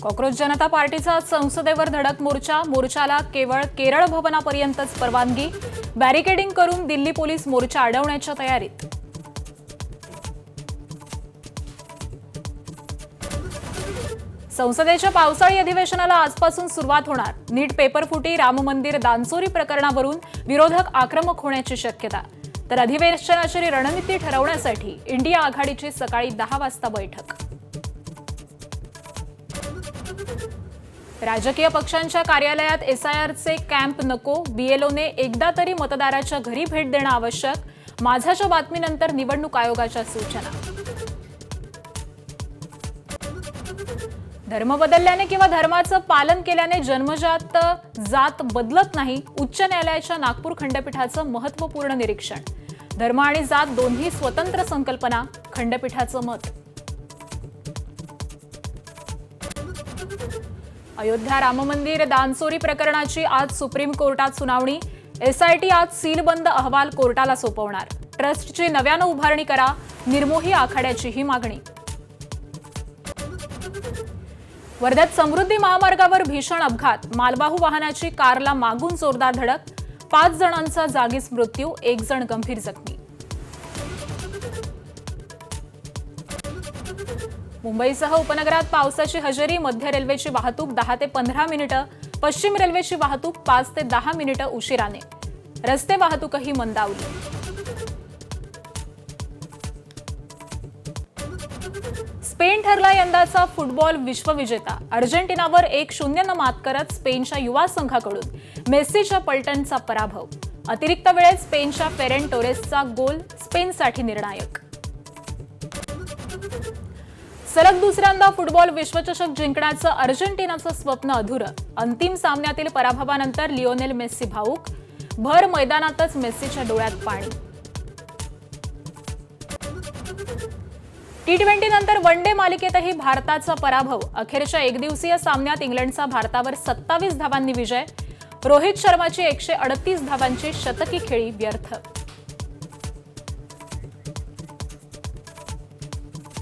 Cockroach जनता पार्टीचा संसदेवर धडक मोर्चाला केवळ केरळ भवनापर्यंतच परवानगी। बॅरिकेडिंग करून दिल्ली पोलीस मोर्चा अडवण्याच्या तयारीत। संसदेच्या पावसाळी अधिवेशनाला आजपासून सुरुवात होणार। नीट पेपर फुटी, राम मंदिर दानचोरी प्रकरणावरून विरोधक आक्रमक होण्याची शक्यता। तर अधिवेशनाची रणनीती ठरवण्यासाठी इंडिया आघाडीची सकाळी 10 वाजता बैठक। राजकीय पक्षांच्या कार्यालयात एसआयआरचे कॅम्प नको, बीएलओने एकदा तरी मतदाराच्या घरी भेट देणं आवश्यक। माझाच्या बातमीनंतर निवडणूक आयोगाच्या सूचना। धर्म बदलल्याने किंवा धर्माचं पालन केल्याने जन्मजात जात बदलत नाही। उच्च न्यायालयाच्या नागपूर खंडपीठाचं महत्त्वपूर्ण निरीक्षण। धर्म आणि जात दोन्ही स्वतंत्र संकल्पना, खंडपीठाचं मत। अयोध्या राम मंदिर दानचोरी प्रकरणाची आज सुप्रीम कोर्टात सुनावणी। एसआयटी आज सीलबंद अहवाल कोर्टाला सोपवणार। ट्रस्टची नव्यानं उभारणी करा, निर्मोही आखाड्याची ही मागणी। वर्ध्यात समृद्धी महामार्गावर भीषण अपघात, मालवाहू वाहनाची कारला मागून जोरदार धडक। 5 जणांचा जागीच मृत्यू, 1 जण गंभीर जखमी। मुंबईसह उपनगरात पावसाची हजेरी। मध्य रेल्वेची वाहतूक 10 ते 15 मिनिटं, पश्चिम रेल्वेची वाहतूक 5 ते 10 मिनिटं उशिराने। रस्ते वाहतूकही मंदावली। स्पेन ठरला यंदाचा फुटबॉल विश्वविजेता। अर्जेंटिनावर 1-0 मात करत स्पेनच्या युवा संघाकडून मेस्सीच्या पलटनचा पराभव। अतिरिक्त वेळेत स्पेनच्या फेरेन टोरेसचा गोल स्पेनसाठी निर्णायक। सलग दुसऱ्यांदा फुटबॉल विश्वचषक जिंकण्याचं अर्जेंटिनाचं स्वप्न अधुरं। अंतिम सामन्यातील पराभवानंतर लिओनेल मेस्सी भावूक। भर मैदानातच मेस्सीच्या डोळ्यात पाणी। टी20 नंतर वनडे मालिकेतही भारताचा पराभव। अखेरच्या एकदिवसीय सामन्यात इंग्लंडचा भारतावर 27 धावांनी विजय। रोहित शर्माची 138 धावांची शतकी खेळी व्यर्थ।